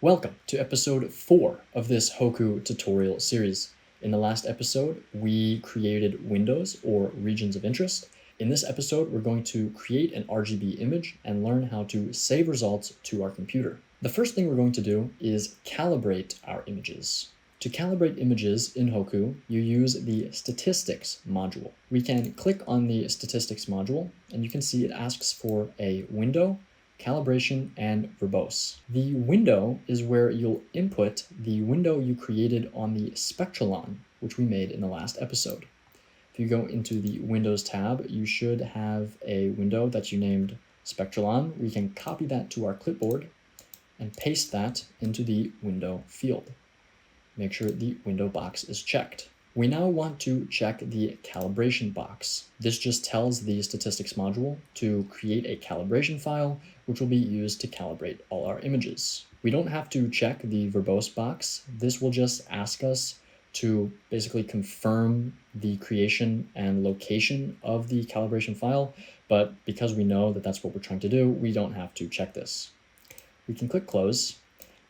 Welcome to episode 4 of this Hoku tutorial series. In the last episode, we created windows or regions of interest. In this episode, we're going to create an RGB image and learn how to save results to our computer. The first thing we're going to do is calibrate our images. To calibrate images in Hoku, you use the statistics module. We can click on the statistics module and you can see it asks for a window, calibration, and verbose. The window is where you'll input the window you created on the Spectralon, which we made in the last episode. If you go into the Windows tab, you should have a window that you named Spectralon. We can copy that to our clipboard and paste that into the window field. Make sure the window box is checked. We now want to check the calibration box. This just tells the statistics module to create a calibration file, which will be used to calibrate all our images. We don't have to check the verbose box. This will just ask us to basically confirm the creation and location of the calibration file, but because we know that that's what we're trying to do, we don't have to check this. We can click close.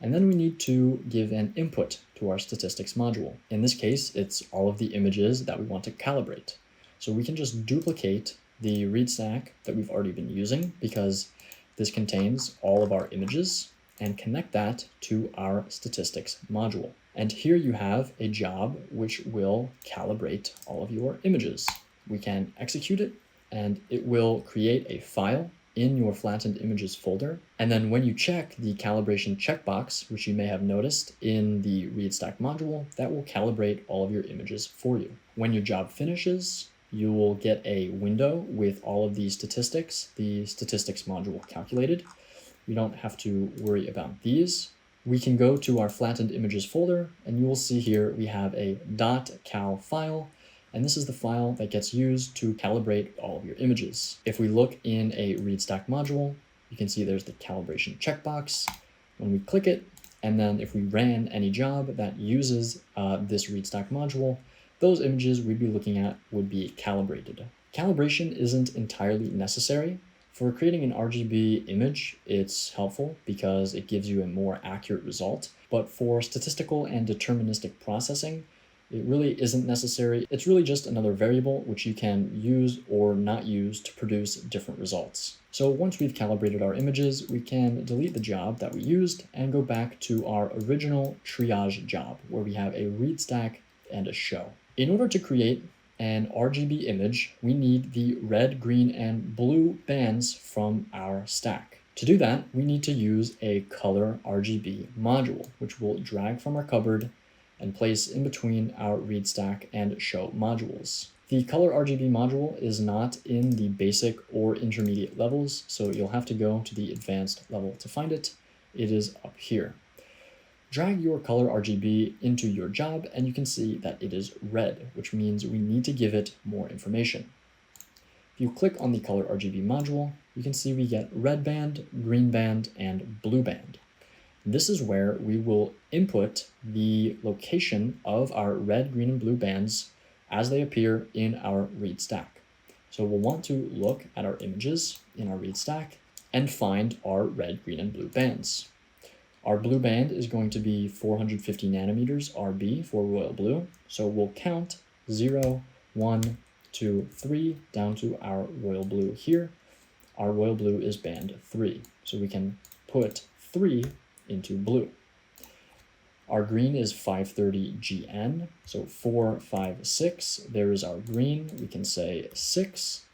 And then we need to give an input to our statistics module. In this case, it's all of the images that we want to calibrate. So we can just duplicate the read stack that we've already been using because this contains all of our images and connect that to our statistics module. And here you have a job which will calibrate all of your images. We can execute it and it will create a file in your flattened images folder. And then when you check the calibration checkbox, which you may have noticed in the read stack module, that will calibrate all of your images for you. When your job finishes, you will get a window with all of the statistics module calculated. You don't have to worry about these. We can go to our flattened images folder and you will see here we have a .cal file. And this is the file that gets used to calibrate all of your images. If we look in a read stack module, you can see there's the calibration checkbox. When we click it, and then if we ran any job that uses this read stack module, those images we'd be looking at would be calibrated. Calibration isn't entirely necessary. For creating an RGB image, it's helpful because it gives you a more accurate result. But for statistical and deterministic processing, it really isn't necessary. It's really just another variable which you can use or not use to produce different results. So once we've calibrated our images, we can delete the job that we used and go back to our original triage job where we have a read stack and a show. In order to create an RGB image, we need the red, green, and blue bands from our stack. To do that, we need to use a color RGB module, which we'll drag from our cupboard and place in between our read stack and show modules. The color RGB module is not in the basic or intermediate levels, so you'll have to go to the advanced level to find it. It is up here. Drag your color RGB into your job and you can see that it is red, which means we need to give it more information. If you click on the color RGB module, you can see we get red band, green band, and blue band. This is where we will input the location of our red, green, and blue bands as they appear in our read stack. So we'll want to look at our images in our read stack and find our red, green, and blue bands. Our blue band is going to be 450 nanometers RB for royal blue. So we'll count 0, 1, 2, 3 down to our royal blue here. Our royal blue is band 3. So we can put 3 into blue. Our green is 530 GN, so 4, 5, 6. There is our green. We can say 6.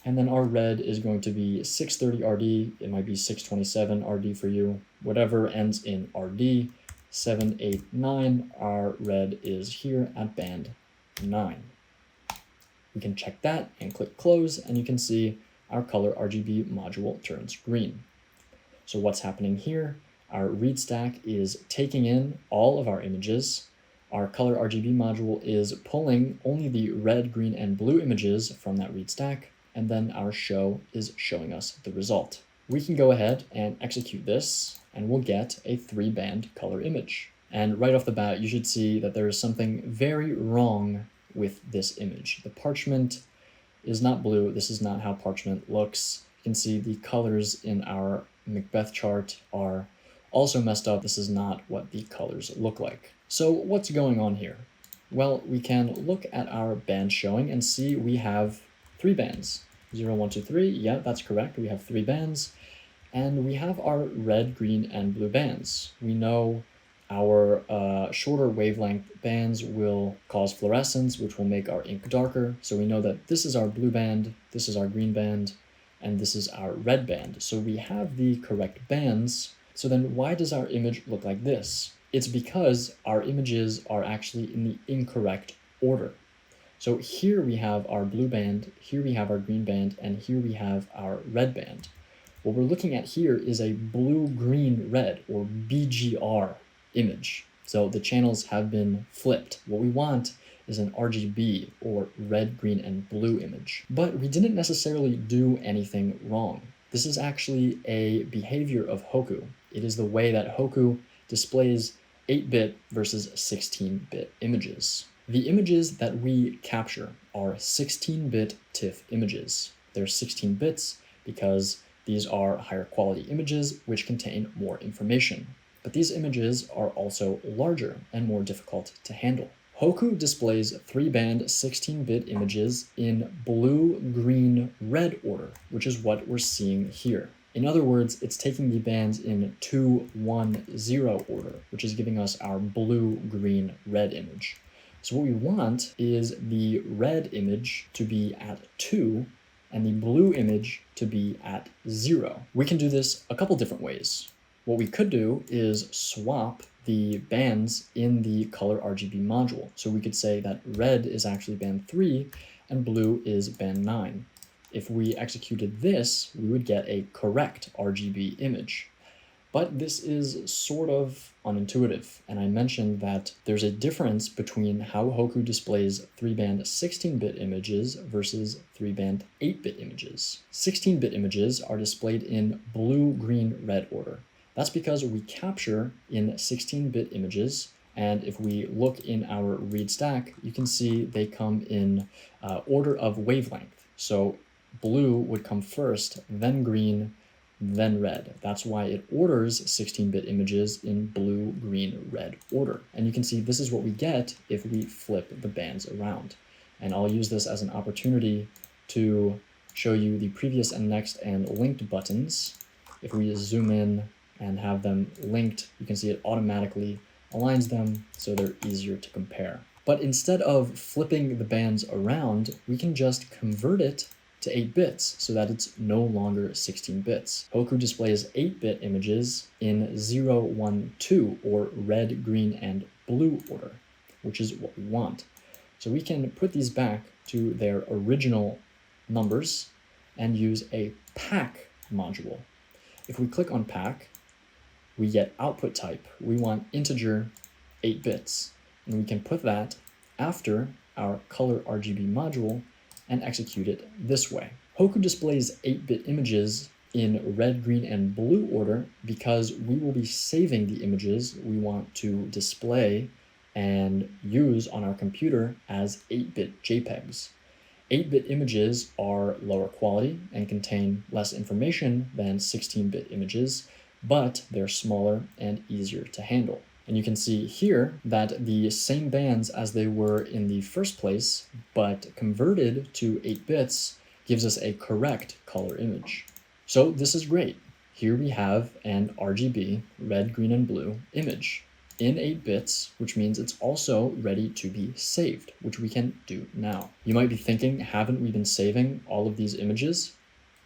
And then our red is going to be 630 RD. It might be 627 RD for you. Whatever ends in RD. 7, 8, 9. Our red is here at band 9. We can check that and click close, and you can see our color RGB module turns green. So what's happening here? Our read stack is taking in all of our images. Our color RGB module is pulling only the red, green, and blue images from that read stack, and then our show is showing us the result. We can go ahead and execute this, and we'll get a 3-band color image. And right off the bat, you should see that there is something very wrong with this image. The parchment is not blue. This is not how parchment looks. You can see the colors in our Macbeth chart are Also messed up, this is not what the colors look like. So what's going on here? Well, we can look at our band showing and see we have 3 bands. 0, 1, 2, 3, yeah, that's correct. We have 3 bands. And we have our red, green, and blue bands. We know our shorter wavelength bands will cause fluorescence, which will make our ink darker. So we know that this is our blue band, this is our green band, and this is our red band. So we have the correct bands. So then why does our image look like this? It's because our images are actually in the incorrect order. So here we have our blue band, here we have our green band, and here we have our red band. What we're looking at here is a blue-green-red, or BGR image. So the channels have been flipped. What we want is an RGB, or red, green, and blue image. But we didn't necessarily do anything wrong. This is actually a behavior of Hoku. It is the way that Hoku displays 8-bit versus 16-bit images. The images that we capture are 16-bit TIFF images. They're 16 bits because these are higher quality images which contain more information. But these images are also larger and more difficult to handle. Hoku displays 3-band 16-bit images in blue, green, red order, which is what we're seeing here. In other words, it's taking the bands in 2, 1, 0 order, which is giving us our blue, green, red image. So what we want is the red image to be at 2 and the blue image to be at 0. We can do this a couple different ways. What we could do is swap the bands in the color RGB module. So we could say that red is actually band 3 and blue is band 9. If we executed this, we would get a correct RGB image. But this is sort of unintuitive, and I mentioned that there's a difference between how Hoku displays 3-band 16-bit images versus 3-band 8-bit images. 16-bit images are displayed in blue, green, red order. That's because we capture in 16-bit images, and if we look in our read stack, you can see they come in order of wavelength. So blue would come first, then green, then red. That's why it orders 16-bit images in blue, green, red order. And you can see this is what we get if we flip the bands around. And I'll use this as an opportunity to show you the previous and next and linked buttons. If we zoom in and have them linked, you can see it automatically aligns them so they're easier to compare. But instead of flipping the bands around, we can just convert it to 8 bits so that it's no longer 16 bits. Hoku displays 8-bit images in 0, 1, 2 or red, green, and blue order, which is what we want. So we can put these back to their original numbers and use a pack module. If we click on pack, we get output type. We want integer 8 bits, and we can put that after our color RGB module and execute it this way. Hoku displays 8-bit images in red, green, and blue order because we will be saving the images we want to display and use on our computer as 8-bit JPEGs. 8-bit images are lower quality and contain less information than 16-bit images, but they're smaller and easier to handle. And you can see here that the same bands as they were in the first place, but converted to 8 bits, gives us a correct color image. So this is great. Here we have an RGB, red, green, and blue image in 8 bits, which means it's also ready to be saved, which we can do now. You might be thinking, haven't we been saving all of these images?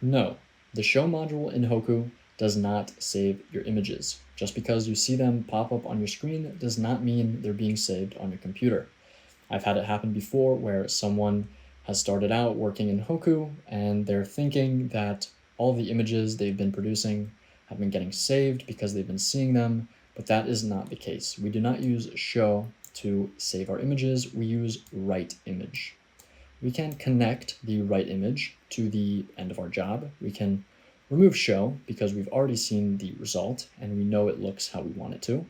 No, the show module in Hoku does not save your images. Just because you see them pop up on your screen does not mean they're being saved on your computer. I've had it happen before where someone has started out working in Hoku and they're thinking that all the images they've been producing have been getting saved because they've been seeing them, but that is not the case. We do not use show to save our images, we use write image. We can connect the write image to the end of our job. We can remove show because we've already seen the result and we know it looks how we want it to.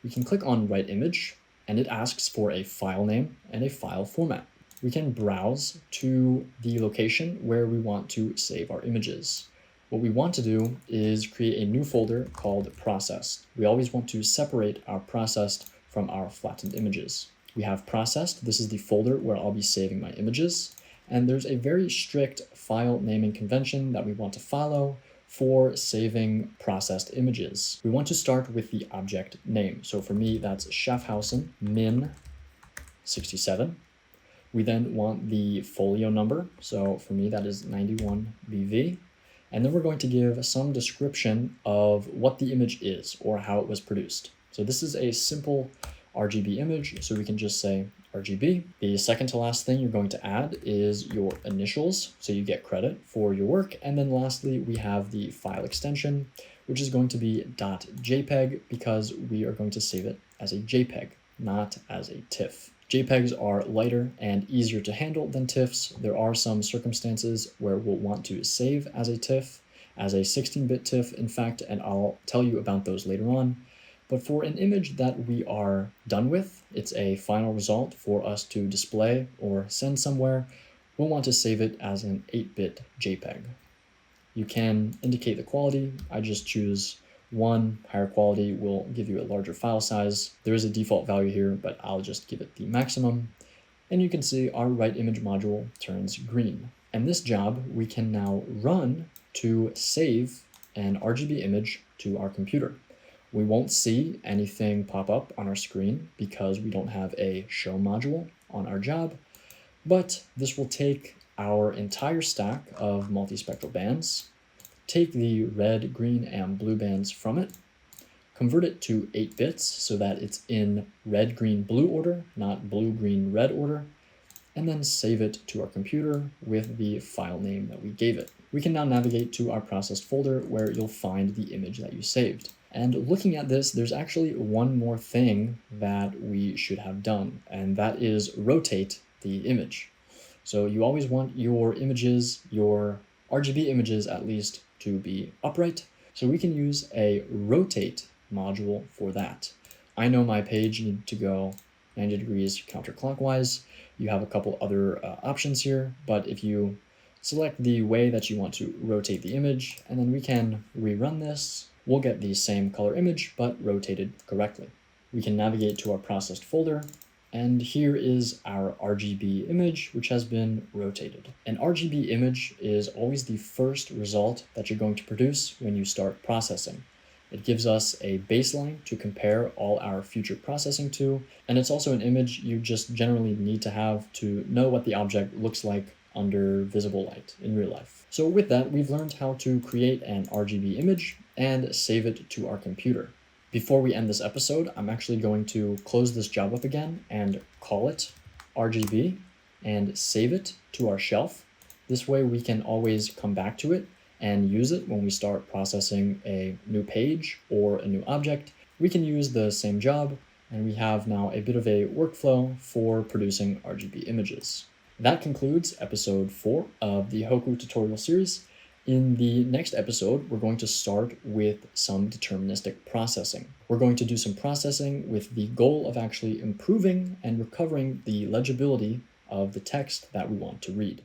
We can click on write image and it asks for a file name and a file format. We can browse to the location where we want to save our images. What we want to do is create a new folder called processed. We always want to separate our processed from our flattened images. We have processed. This is the folder where I'll be saving my images. And there's a very strict file naming convention that we want to follow for saving processed images. We want to start with the object name. So for me, that's Schaffhausen min 67. We then want the folio number. So for me, that is 91BV. And then we're going to give some description of what the image is or how it was produced. So this is a simple RGB image, so we can just say RGB. The second to last thing you're going to add is your initials, so you get credit for your work. And then lastly, we have the file extension, which is going to be .jpeg because we are going to save it as a JPEG, not as a TIFF. JPEGs are lighter and easier to handle than TIFFs. There are some circumstances where we'll want to save as a TIFF, as a 16-bit TIFF, in fact, and I'll tell you about those later on. But for an image that we are done with, it's a final result for us to display or send somewhere, we'll want to save it as an 8-bit JPEG. You can indicate the quality. I just choose 1. Higher quality will give you a larger file size. There is a default value here, but I'll just give it the maximum. And you can see our write image module turns green. And this job we can now run to save an RGB image to our computer. We won't see anything pop up on our screen because we don't have a show module on our job, but this will take our entire stack of multispectral bands, take the red, green, and blue bands from it, convert it to 8 bits so that it's in red, green, blue order, not blue, green, red order, and then save it to our computer with the file name that we gave it. We can now navigate to our processed folder where you'll find the image that you saved. And looking at this, there's actually one more thing that we should have done, and that is rotate the image. So you always want your images, your RGB images at least, to be upright. So we can use a rotate module for that. I know my page needs to go 90 degrees counterclockwise. You have a couple other options here, but if you select the way that you want to rotate the image, and then we can rerun this, we'll get the same color image, but rotated correctly. We can navigate to our processed folder, and here is our RGB image, which has been rotated. An RGB image is always the first result that you're going to produce when you start processing. It gives us a baseline to compare all our future processing to, and it's also an image you just generally need to have to know what the object looks like under visible light in real life. So with that, we've learned how to create an RGB image and save it to our computer. Before we end this episode, I'm actually going to close this job up again and call it RGB and save it to our shelf. This way we can always come back to it and use it when we start processing a new page or a new object. We can use the same job, and we have now a bit of a workflow for producing RGB images. That concludes episode 4 of the Hoku tutorial series. In the next episode, we're going to start with some deterministic processing. We're going to do some processing with the goal of actually improving and recovering the legibility of the text that we want to read.